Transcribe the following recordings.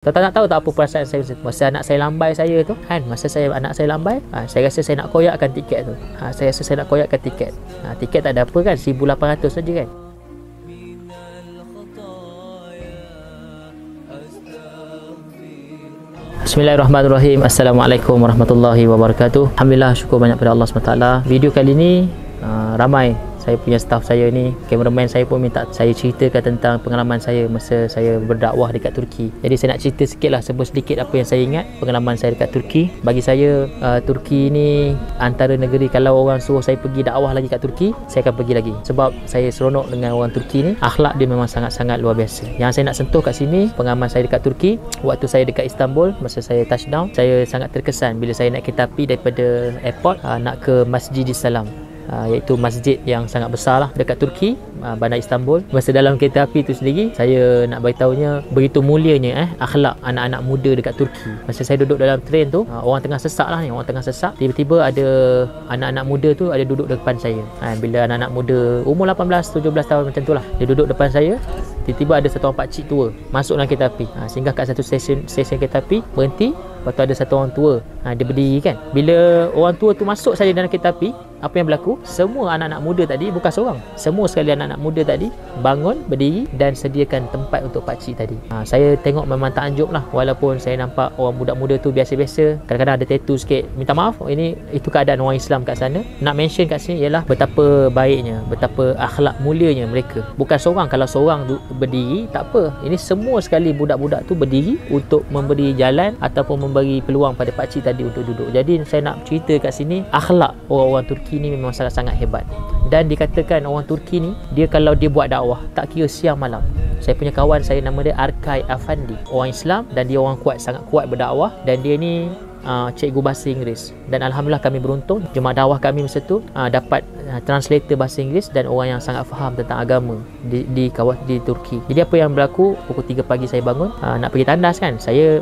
Tak nak tahu tak apa perasaan saya masa anak saya lambai saya tu kan, masa anak saya lambai, saya rasa saya nak koyakkan tiket tu. Saya rasa saya nak koyakkan tiket. Tiket tak ada apa kan, 1,800 saja kan. Bismillahirrahmanirrahim. Assalamualaikum warahmatullahi wabarakatuh. Alhamdulillah, syukur banyak pada Allah SWT. Video kali ni ramai saya punya staff saya ni, cameraman saya pun minta saya ceritakan tentang pengalaman saya masa saya berdakwah dekat Turki. Jadi saya nak cerita sikit lah, sebut sedikit apa yang saya ingat pengalaman saya dekat Turki. Bagi saya Turki ni antara negeri, kalau orang suruh saya pergi dakwah lagi kat Turki, saya akan pergi lagi. Sebab saya seronok dengan orang Turki ni, akhlak dia memang sangat-sangat luar biasa. Yang saya nak sentuh kat sini, pengalaman saya dekat Turki waktu saya dekat Istanbul, masa saya touchdown, saya sangat terkesan bila saya naik kereta api daripada airport nak ke Masjidis Salam, iaitu masjid yang sangat besar lah dekat Turki, bandar Istanbul. Masa dalam kereta api tu sendiri, saya nak beritahunya begitu mulianya akhlak anak-anak muda dekat Turki. Masa saya duduk dalam train tu, orang tengah sesak lah ni, orang tengah sesak, tiba-tiba ada anak-anak muda tu ada duduk depan saya. Bila anak-anak muda umur 18-17 tahun macam tu lah, dia duduk depan saya, tiba-tiba ada satu orang pakcik tua masuk dalam kereta api, singgah kat satu stesen kereta api, berhenti. Lepas tu ada satu orang tua, dia berdiri kan. Bila orang tua tu masuk saja dalam kereta api, apa yang berlaku? Semua anak-anak muda tadi, bukan seorang, semua sekali anak-anak muda tadi bangun, berdiri dan sediakan tempat untuk pakcik tadi. Saya tengok memang takjub lah, walaupun saya nampak orang budak muda tu biasa-biasa, kadang-kadang ada tattoo sikit. Minta maaf, itu keadaan orang Islam kat sana. Nak mention kat sini ialah betapa baiknya, betapa akhlak mulianya mereka. Bukan seorang, kalau seorang berdiri tak apa, ini semua sekali budak-budak tu berdiri untuk memberi jalan ataupun memberi peluang pada pakcik tadi untuk duduk. Jadi saya nak cerita kat sini, akhlak orang-orang Turki ni memang sangat-sangat hebat. Dan dikatakan orang Turki ni, dia kalau dia buat dakwah, tak kira siang malam. Saya punya kawan saya, nama dia Arkay Afandi, orang Islam, dan dia orang kuat, sangat kuat berdakwah. Dan dia ni cikgu bahasa Inggeris, dan alhamdulillah kami beruntung, jemaah dakwah kami masa tu dapat translator bahasa Inggeris dan orang yang sangat faham tentang agama di Turki. Jadi apa yang berlaku, pukul 3 pagi saya bangun, nak pergi tandas kan. Saya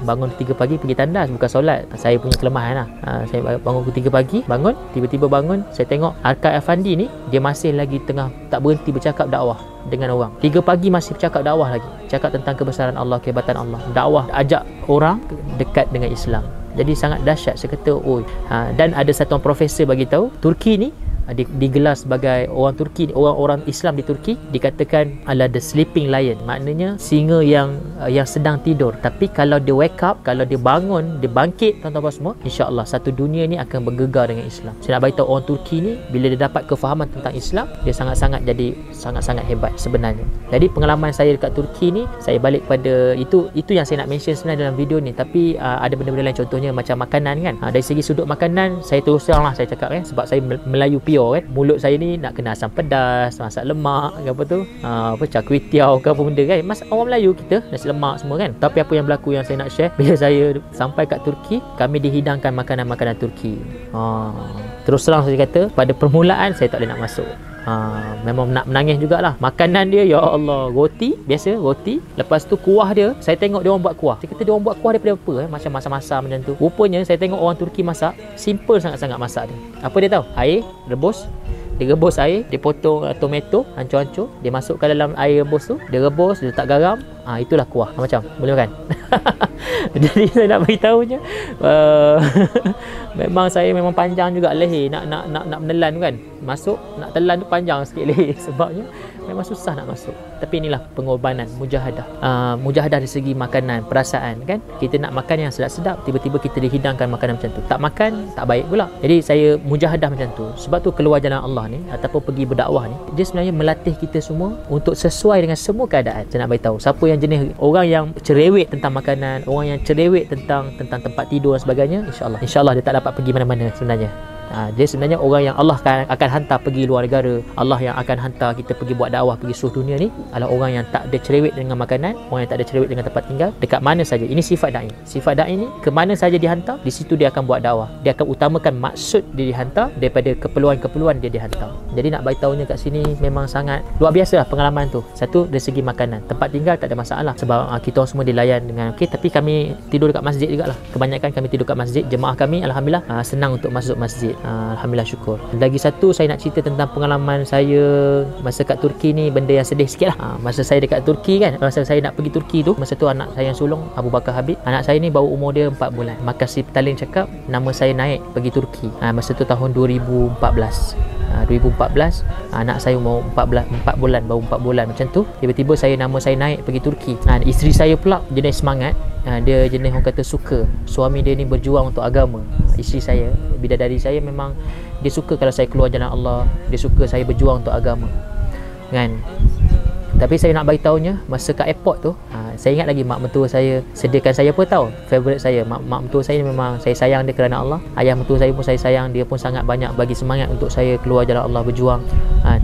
bangun 3 pagi pergi tandas, bukan solat. Saya punya kelemahan lah. Saya bangun pukul 3 pagi, bangun, tiba-tiba bangun, saya tengok Arkay Afandi ni, dia masih lagi tengah tak berhenti bercakap dakwah dengan orang. 3 pagi masih bercakap dakwah lagi, cakap tentang kebesaran Allah, kehebatan Allah, dakwah, ajak orang dekat dengan Islam. Jadi sangat dahsyat. Saya kata, dan ada satu profesor bagi tahu, Turki ni digelar sebagai orang Islam di Turki dikatakan adalah the sleeping lion, maknanya singa yang sedang tidur, tapi kalau dia wake up, kalau dia bangun, dia bangkit, tuan-tuan semua, insya-Allah satu dunia ni akan bergegar dengan Islam. Saya nak beritahu orang Turki ni, bila dia dapat kefahaman tentang Islam, dia sangat-sangat hebat sebenarnya. Jadi pengalaman saya dekat Turki ni, saya balik pada itu yang saya nak mention sebenarnya dalam video ni. Tapi ada benda-benda lain, contohnya macam makanan kan. Dari segi sudut makanan, saya terus terang lah saya cakap kan, sebab saya Melayu pure kan, mulut saya ni nak kena asam pedas, masak lemak ke apa tu, char kway teow ke apa benda kan, orang Melayu kita nasi lemak semua kan. Tapi apa yang berlaku yang saya nak share, bila saya sampai kat Turki, kami dihidangkan makanan-makanan Turki. Terus terang saya kata, pada permulaan saya tak boleh nak masuk. Memang nak menangis jugalah. Makanan dia, ya Allah, roti, biasa roti, lepas tu kuah dia, saya tengok dia orang buat kuah, saya kata dia orang buat kuah daripada apa macam masak-masak macam tu. Rupanya saya tengok orang Turki masak, simple sangat-sangat masak dia. Apa dia tahu? Air, rebus. Dia rebus air, dia potong tomato hancur-hancur, dia masukkan dalam air rebus tu, dia rebus, dia letak garam, itulah kuah. Macam boleh makan. Jadi saya nak beritahunya, memang saya memang panjang juga leher nak menelan kan. Masuk nak telan tu panjang sikit leher, sebabnya memang susah nak masuk. Tapi inilah pengorbanan, mujahadah. Mujahadah dari segi makanan, perasaan kan. Kita nak makan yang sedap-sedap, tiba-tiba kita dihidangkan makanan macam tu. Tak makan, tak baik pula. Jadi saya mujahadah macam tu. Sebab tu keluar jalan Allah ni, ataupun pergi berdakwah ni, dia sebenarnya melatih kita semua untuk sesuai dengan semua keadaan. Saya nak beritahu, siapa yang jenis orang yang cerewet tentang makanan, orang yang cerewet tentang tempat tidur dan sebagainya, insya-Allah dia tak dapat pergi mana-mana sebenarnya. Dia sebenarnya orang yang Allah akan hantar pergi luar negara, Allah yang akan hantar kita pergi buat dakwah, pergi seluruh dunia ni, adalah orang yang tak ada cerewet dengan makanan, orang yang tak ada cerewet dengan tempat tinggal, dekat mana saja. Ini sifat da'i. Sifat da'i ni, ke mana saja dihantar, di situ dia akan buat dakwah. Dia akan utamakan maksud dia dihantar daripada keperluan-keperluan dia dihantar. Jadi nak beritahunya kat sini, memang sangat luar biasa lah pengalaman tu. Satu, dari segi makanan. Tempat tinggal tak ada masalah, sebab kita semua dilayan dengan okey. Tapi kami tidur dekat masjid jugalah. Kebanyakan kami tidur dekat masjid. Jemaah kami alhamdulillah senang untuk masuk masjid. Alhamdulillah, syukur. Lagi satu saya nak cerita tentang pengalaman saya masa kat Turki ni, benda yang sedih sikit lah. Masa saya dekat Turki kan, masa saya nak pergi Turki tu, masa tu anak saya yang sulung Abu Bakar Habib, anak saya ni baru umur dia 4 bulan. Maka si petaling cakap nama saya naik pergi Turki. Masa tu tahun 2014. 2014 anak saya umur 4 bulan, baru 4 bulan macam tu. Tiba-tiba nama saya naik pergi Turki. Isteri saya pula jenis semangat. Dia jenis orang kata suka suami dia ni berjuang untuk agama. Isteri saya, bidadari saya, memang dia suka kalau saya keluar jalan Allah. Dia suka saya berjuang untuk agama kan. Tapi saya nak bagi tahunya, masa kat airport tu, saya ingat lagi mak mentua saya sediakan saya apa tahu? Favorite saya. Mak mentua saya ni memang saya sayang dia kerana Allah. Ayah mentua saya pun saya sayang, dia pun sangat banyak bagi semangat untuk saya keluar jalan Allah, berjuang.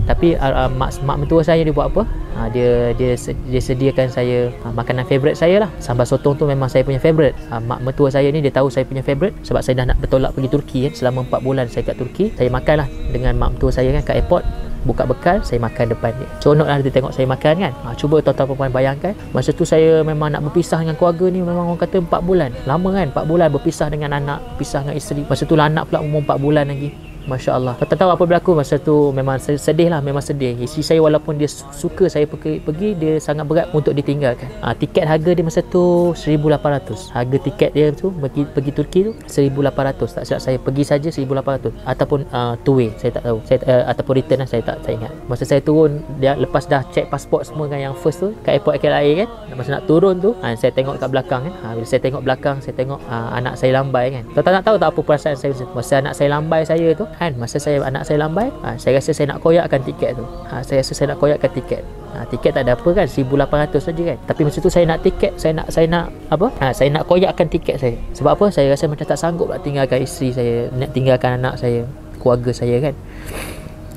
Tapi mak mentua saya dia buat apa? Dia sediakan saya makanan favorite saya lah. Sambal sotong tu memang saya punya favorite. Mak mentua saya ni dia tahu saya punya favorite sebab saya dah nak bertolak pergi Turki kan. Selama 4 bulan saya kat Turki, saya makan lah dengan mak mentua saya kan kat airport. Buka bekal, saya makan depan dia. Seronok lah dia tengok saya makan kan. Cuba tuan-tuan perempuan bayangkan, masa tu saya memang nak berpisah dengan keluarga ni, memang orang kata 4 bulan. Lama kan, 4 bulan berpisah dengan anak, berpisah dengan isteri. Masa tu lah anak pula umur 4 bulan lagi. Masya Allah. Tak tahu apa berlaku masa tu, memang sedih lah, memang sedih. Isteri saya walaupun dia suka saya pergi, dia sangat berat untuk ditinggalkan. Tiket harga dia masa tu 1,800. Harga tiket dia tu pergi Turki tu 1,800. Tak silap saya pergi saja 1,800 ataupun two way, saya tak tahu. Ataupun return lah, saya tak ingat. Masa saya turun, dia lepas dah check pasport semua kan, yang first tu kat airport KLIA kan. Masa nak turun tu, saya tengok kat belakang kan. Bila saya tengok belakang, saya tengok anak saya lambai kan. Tuan-tuan nak tahu tak apa perasaan saya masa anak saya lambai saya tu kan. Masa anak saya lambai, saya rasa saya nak koyakkan tiket tu. Saya rasa saya nak koyakkan tiket. Tiket tak ada apa kan, 1,800 saja kan. Tapi masa tu saya nak tiket, saya nak apa? Saya nak koyakkan tiket saya. Sebab apa? Saya rasa macam tak sanggup nak tinggalkan isteri saya, nak tinggalkan anak saya, keluarga saya kan.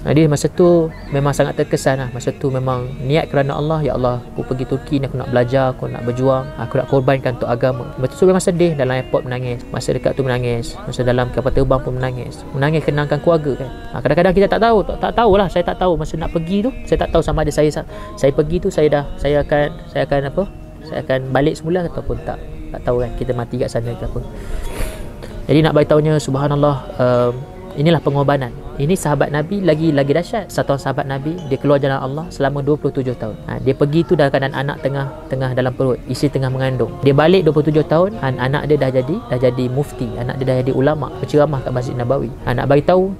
Jadi masa tu memang sangat terkesan lah. Masa tu memang niat kerana Allah. Ya Allah, aku pergi Turki ni, aku nak belajar, aku nak berjuang, aku nak korbankan untuk agama. Masa tu memang sedih, dalam airport menangis, masa dekat tu menangis, masa dalam kapal terbang pun menangis kenangkan keluarga kan. Kadang-kadang kita tak tahulah, saya tak tahu masa nak pergi tu, saya tak tahu sama ada saya pergi tu saya akan balik semula ataupun tak tahu kan, kita mati kat sana ke apa. Jadi nak bagi tahunya, subhanallah, inilah pengorbanan. Ini sahabat Nabi lagi dahsyat. Satu sahabat Nabi, dia keluar jalan Allah selama 27 tahun. Dia pergi tu dalam keadaan anak tengah dalam perut, isteri tengah mengandung. Dia balik 27 tahun, anak dia dah jadi mufti, anak dia dah jadi ulama, berceramah kat Masjid Nabawi. Nak bagi tahu,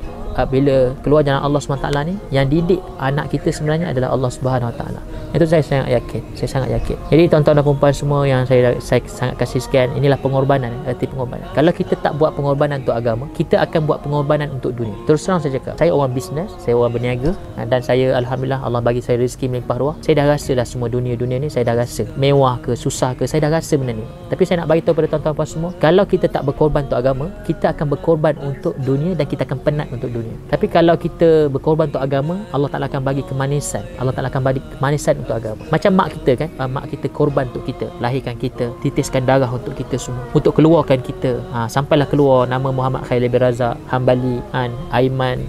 bila keluar jalan Allah SWT ni, yang didik anak kita sebenarnya adalah Allah SWT. Itu saya sangat yakin. Jadi tuan-tuan dan perempuan semua yang saya sangat kasih sekian, inilah pengorbanan, arti pengorbanan. Kalau kita tak buat pengorbanan untuk agama, kita akan buat pengorbanan untuk dunia. Terus terang saya cakap, saya orang bisnes, saya orang berniaga, dan saya alhamdulillah Allah bagi saya rezeki melimpah ruah. Saya dah rasa dah semua dunia ni, saya dah rasa mewah ke susah ke, saya dah rasa benda ni. Tapi saya nak bagi tahu pada tuan-tuan puan semua, kalau kita tak berkorban untuk agama, kita akan berkorban untuk dunia dan kita akan penat untuk dunia. Tapi kalau kita berkorban untuk agama, Allah Ta'ala akan bagi kemanisan. Allah Ta'ala akan bagi kemanisan untuk agama. Macam mak kita kan, mak kita korban untuk kita, lahirkan kita, titiskan darah untuk kita semua, untuk keluarkan kita. Sampailah keluar nama Muhammad Khairil bin Razak, Hambali, Aiman,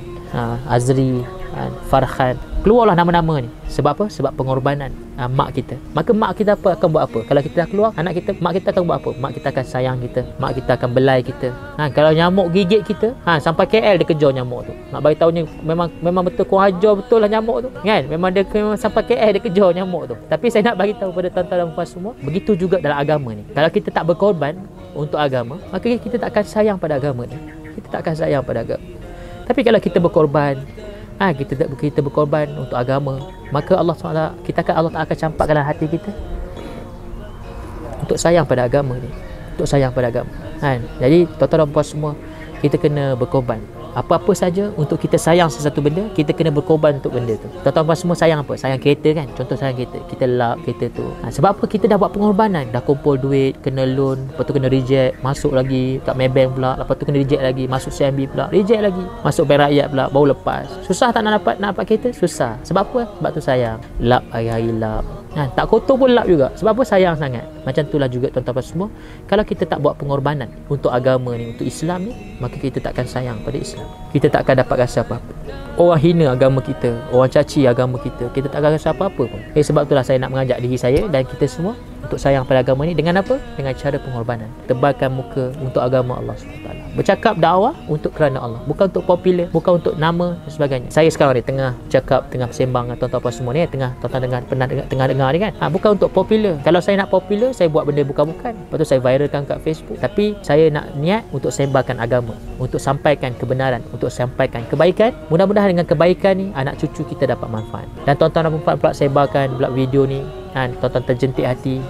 Azri, Farhan. Keluarlah nama-nama ni. Sebab apa? Sebab pengorbanan mak kita. Maka mak kita akan buat apa? Kalau kita dah keluar, mak kita akan buat apa? Mak kita akan sayang kita, mak kita akan belai kita. Kalau nyamuk gigit kita, sampai KL dia kejar nyamuk tu. Nak bagi tahunya, memang betul, kau hajar betul lah nyamuk tu kan. Memang sampai KL dia kejar nyamuk tu. Tapi saya nak bagi tahu pada tuan-tuan dan puan semua, begitu juga dalam agama ni. Kalau kita tak berkorban untuk agama, maka kita tak akan sayang pada agama ni. Kita tak akan sayang pada agama. Tapi kalau kita berkorban, kita berkorban untuk agama, maka Allah Ta'ala akan campakkan dalam hati kita untuk sayang pada agama ni, untuk sayang pada agama kan. Jadi tuan-tuan dan puan semua, kita kena berkorban apa-apa saja untuk kita sayang sesuatu benda, kita kena berkorban untuk benda tu. Tuan-tuan semua sayang apa? Sayang kereta kan. Contoh sayang kereta, kita lap kereta tu. Sebab apa? Kita dah buat pengorbanan, dah kumpul duit, kena loan, lepas tu kena reject, masuk lagi kat Maybank pula, lepas tu kena reject lagi, masuk CIMB pula, reject lagi, masuk Bank Rakyat pula, baru lepas. Susah tak nak dapat kereta? Susah. Sebab apa? Sebab tu sayang. Lap hari-hari lap. Tak kotor pun lap juga. Sebab apa? Sayang sangat. Macam itulah juga tuan-tuan semua, kalau kita tak buat pengorbanan untuk agama ni, untuk Islam ni, maka kita takkan sayang pada Islam. Kita tak akan dapat rasa apa-apa. Orang hina agama kita, orang caci agama kita, kita tak akan rasa apa-apa pun. Sebab itulah saya nak mengajak diri saya dan kita semua untuk sayang pada agama ni dengan apa? Dengan cara pengorbanan. Tebalkan muka untuk agama Allah SWT. Bercakap dakwah untuk kerana Allah, bukan untuk popular, bukan untuk nama dan sebagainya. Saya sekarang ni tengah cakap, tengah sembang dengan tuan-tuan apa semua ni, tengah dengar ni kan. Bukan untuk popular. Kalau saya nak popular, saya buat benda bukan-bukan. Lepas tu saya viralkan kat Facebook. Tapi saya nak niat untuk sebarkan agama, untuk sampaikan kebenaran, untuk sampaikan kebaikan. Mudah-mudahan dengan kebaikan ni anak cucu kita dapat manfaat. Dan tuan-tuan dan puan pula sebarkan pula video ni. Tuan-tuan terjentik hati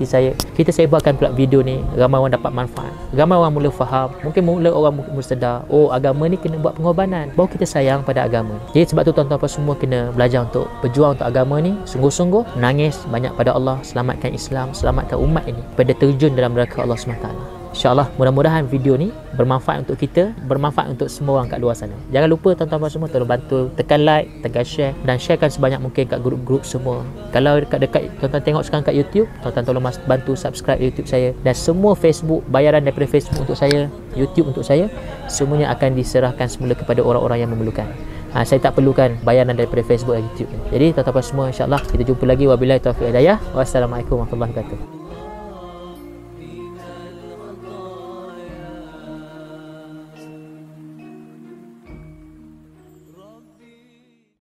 saya. Kita sebarkan pula video ni, ramai orang dapat manfaat, ramai orang mula faham, mungkin mula orang mula sedar, oh agama ni kena buat pengorbanan, baru kita sayang pada agama. Jadi sebab tu tuan-tuan apa semua kena belajar untuk berjuang untuk agama ni, sungguh-sungguh menangis banyak pada Allah, selamatkan Islam, selamatkan umat ini pada terjun dalam neraka Allah SWT. InsyaAllah mudah-mudahan video ni bermanfaat untuk kita, bermanfaat untuk semua orang kat luar sana. Jangan lupa tuan-tuan semua tolong bantu tekan like, tekan share dan sharekan sebanyak mungkin kat grup-grup semua. Kalau dekat tuan-tuan tengok sekarang kat YouTube, tuan-tuan tolong bantu subscribe YouTube saya, dan semua Facebook, bayaran daripada Facebook untuk saya, YouTube untuk saya, semuanya akan diserahkan semula kepada orang-orang yang memerlukan. Saya tak perlukan bayaran daripada Facebook dan YouTube. Jadi tuan-tuan semua, insyaAllah kita jumpa lagi. Wabillahi taufiq hidayah. Wassalamualaikum warahmatullahi wabarakatuh.